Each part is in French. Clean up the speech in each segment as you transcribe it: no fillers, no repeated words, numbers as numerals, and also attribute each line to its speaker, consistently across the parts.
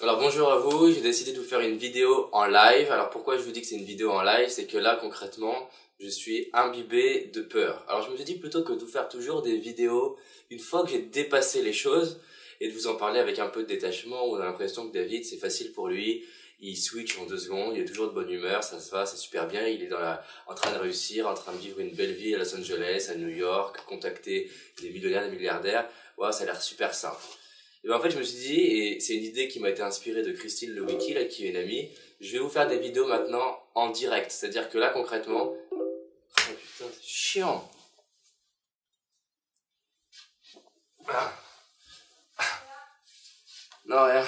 Speaker 1: Alors bonjour à vous, j'ai décidé de vous faire une vidéo en live. Alors pourquoi je vous dis que c'est une vidéo en live? C'est que là concrètement, je suis imbibé de peur. Alors je me suis dit plutôt que de vous faire toujours des vidéos une fois que j'ai dépassé les choses et de vous en parler avec un peu de détachement où on a l'impression que David c'est facile pour lui, il switch en 2 secondes, il est toujours de bonne humeur, ça se va, c'est super bien, il est en train de réussir, en train de vivre une belle vie à Los Angeles, à New York, contacter des millionnaires, des milliardaires. Ouais, ça a l'air super simple. Et ben en fait, je me suis dit, et c'est une idée qui m'a été inspirée de Christine Lewicki, là, qui est une amie, je vais vous faire des vidéos maintenant en direct. C'est-à-dire que là, concrètement, oh putain, c'est chiant. Non, rien.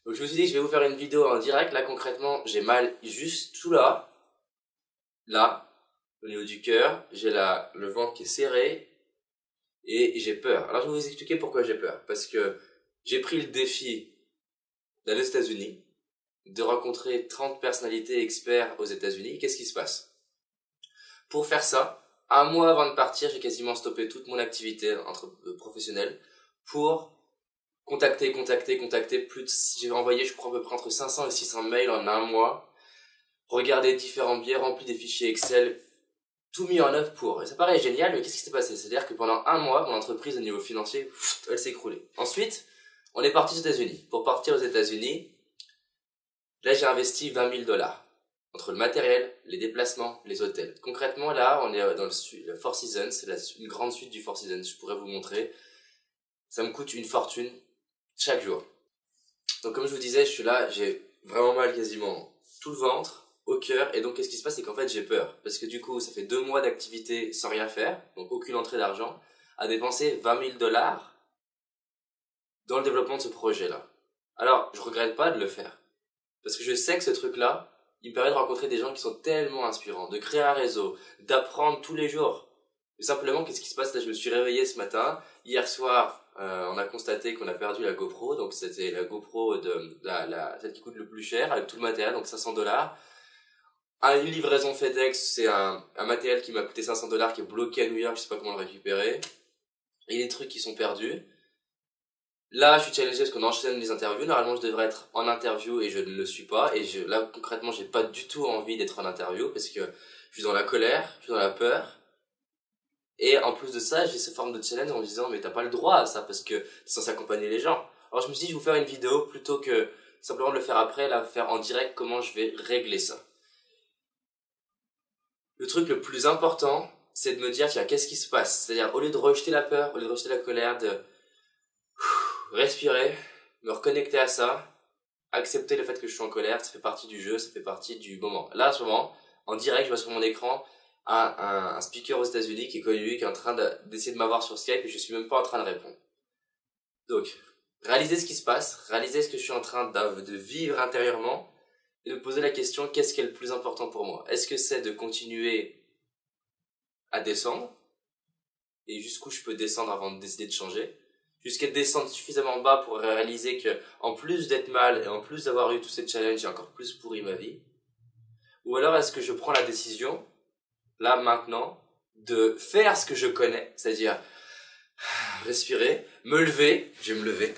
Speaker 1: Donc je me suis dit, je vais vous faire une vidéo en direct. Là, concrètement, j'ai mal juste tout là, là, au niveau du cœur. J'ai le ventre qui est serré et j'ai peur. Alors je vais vous expliquer pourquoi j'ai peur. Parce que j'ai pris le défi d'aller aux États-Unis, de rencontrer 30 personnalités experts aux États-Unis. Qu'est-ce qui se passe? Pour faire ça, un mois avant de partir, j'ai quasiment stoppé toute mon activité professionnelle pour contacter. J'ai envoyé, je crois, à peu près entre 500 et 600 mails en un mois, regarder différents biais, rempli des fichiers Excel, tout mis en œuvre pour. Et ça paraît génial, mais qu'est-ce qui s'est passé? C'est-à-dire que pendant un mois, mon entreprise au niveau financier, elle s'est écroulée. Ensuite, on est parti aux États-Unis. Pour partir aux États-Unis, là, j'ai investi 20 000 $. Entre le matériel, les déplacements, les hôtels. Concrètement, là, on est dans le Four Seasons, c'est une grande suite du Four Seasons, je pourrais vous montrer. Ça me coûte une fortune chaque jour. Donc comme je vous disais, je suis là, j'ai vraiment mal quasiment tout le ventre, au cœur, et donc qu'est-ce qui se passe, c'est qu'en fait j'ai peur. Parce que du coup, ça fait 2 mois d'activité sans rien faire, donc aucune entrée d'argent, à dépenser 20 000 $ dans le développement de ce projet-là. Alors, je regrette pas de le faire. Parce que je sais que ce truc-là, il me permet de rencontrer des gens qui sont tellement inspirants, de créer un réseau, d'apprendre tous les jours. Et simplement, qu'est-ce qui se passe? Là, je me suis réveillé ce matin. Hier soir, on a constaté qu'on a perdu la GoPro. Donc, c'était la GoPro celle qui coûte le plus cher, avec tout le matériel, donc 500 $. Une livraison FedEx, c'est un matériel qui m'a coûté 500 $, qui est bloqué à New York, je sais pas comment le récupérer. Et des trucs qui sont perdus. Là, je suis challengé parce qu'on enchaîne les interviews. Normalement, je devrais être en interview et je ne le suis pas. Et là, concrètement, j'ai pas du tout envie d'être en interview parce que je suis dans la colère, je suis dans la peur. Et en plus de ça, j'ai cette forme de challenge en me disant, mais t'as pas le droit à ça parce que t'es censé accompagner les gens. Alors, je me suis dit, je vais vous faire une vidéo plutôt que simplement de le faire après, là, faire en direct comment je vais régler ça. Le truc le plus important, c'est de me dire, tiens, qu'est-ce qui se passe? C'est-à-dire, au lieu de rejeter la peur, au lieu de rejeter la colère, de respirer, me reconnecter à ça, accepter le fait que je suis en colère, ça fait partie du jeu, ça fait partie du moment. Là, en ce moment, en direct, je vois sur mon écran un speaker aux États-Unis qui est connu, qui est en train d'essayer de m'avoir sur Skype et je suis même pas en train de répondre. Donc, réalisez ce qui se passe, réalisez ce que je suis en train de vivre intérieurement et de me poser la question, qu'est-ce qui est le plus important pour moi? Est-ce que c'est de continuer à descendre et jusqu'où je peux descendre avant de décider de changer? Jusqu'à descendre suffisamment bas pour réaliser que, en plus d'être mal et en plus d'avoir eu tous ces challenges, j'ai encore plus pourri ma vie. Ou alors est-ce que je prends la décision, là maintenant, de faire ce que je connais, c'est-à-dire respirer, me lever, je vais me lever.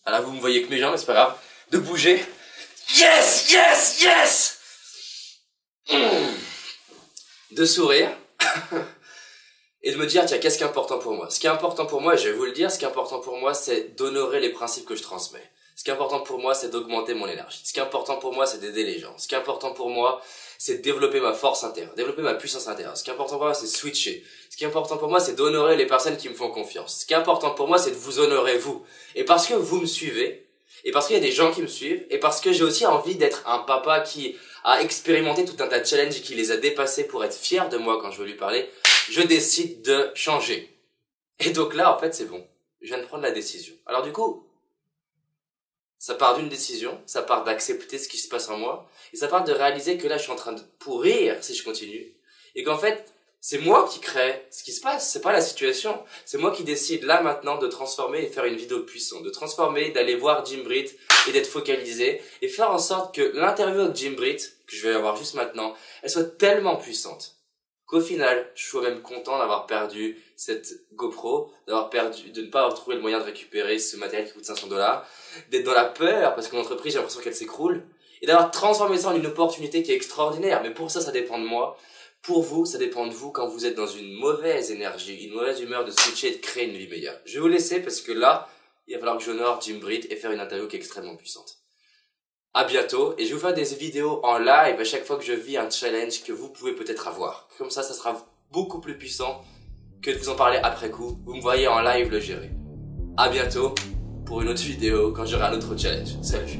Speaker 1: Alors là, vous me voyez que mes jambes, mais c'est pas grave, de bouger. Yes, yes, yes. De sourire. Et de me dire, tiens, qu'est-ce qui est important pour moi? Ce qui est important pour moi, je vais vous le dire, ce qui est important pour moi, c'est d'honorer les principes que je transmets. Ce qui est important pour moi, c'est d'augmenter mon énergie. Ce qui est important pour moi, c'est d'aider les gens. Ce qui est important pour moi, c'est de développer ma force intérieure, développer ma puissance intérieure. Ce qui est important pour moi, c'est switcher. Ce qui est important pour moi, c'est d'honorer les personnes qui me font confiance. Ce qui est important pour moi, c'est de vous honorer vous. Et parce que vous me suivez, et parce qu'il y a des gens qui me suivent, et parce que j'ai aussi envie d'être un papa qui a expérimenté tout un tas de challenges et qui les a dépassés pour être fier de moi quand je veux lui parler, je décide de changer. Et donc là, en fait, c'est bon. Je viens de prendre la décision. Alors du coup, ça part d'une décision, ça part d'accepter ce qui se passe en moi, et ça part de réaliser que là, je suis en train de pourrir si je continue, et qu'en fait, c'est moi qui crée ce qui se passe, c'est pas la situation. C'est moi qui décide là maintenant de transformer et faire une vidéo puissante, de transformer, d'aller voir Jim Britt et d'être focalisé, et faire en sorte que l'interview avec Jim Britt, que je vais avoir juste maintenant, elle soit tellement puissante qu'au final, je sois même content d'avoir perdu cette GoPro, de ne pas avoir trouvé le moyen de récupérer ce matériel qui coûte 500$, d'être dans la peur parce que mon entreprise, j'ai l'impression qu'elle s'écroule, et d'avoir transformé ça en une opportunité qui est extraordinaire. Mais pour ça dépend de moi. Pour vous, ça dépend de vous quand vous êtes dans une mauvaise énergie, une mauvaise humeur de switcher et de créer une vie meilleure. Je vais vous laisser parce que là, il va falloir que j'honore Jim Britt et faire une interview qui est extrêmement puissante. À bientôt, et je vais vous faire des vidéos en live à chaque fois que je vis un challenge que vous pouvez peut-être avoir. Comme ça sera beaucoup plus puissant que de vous en parler après coup. Vous me voyez en live le gérer. À bientôt pour une autre vidéo quand j'aurai un autre challenge. Salut!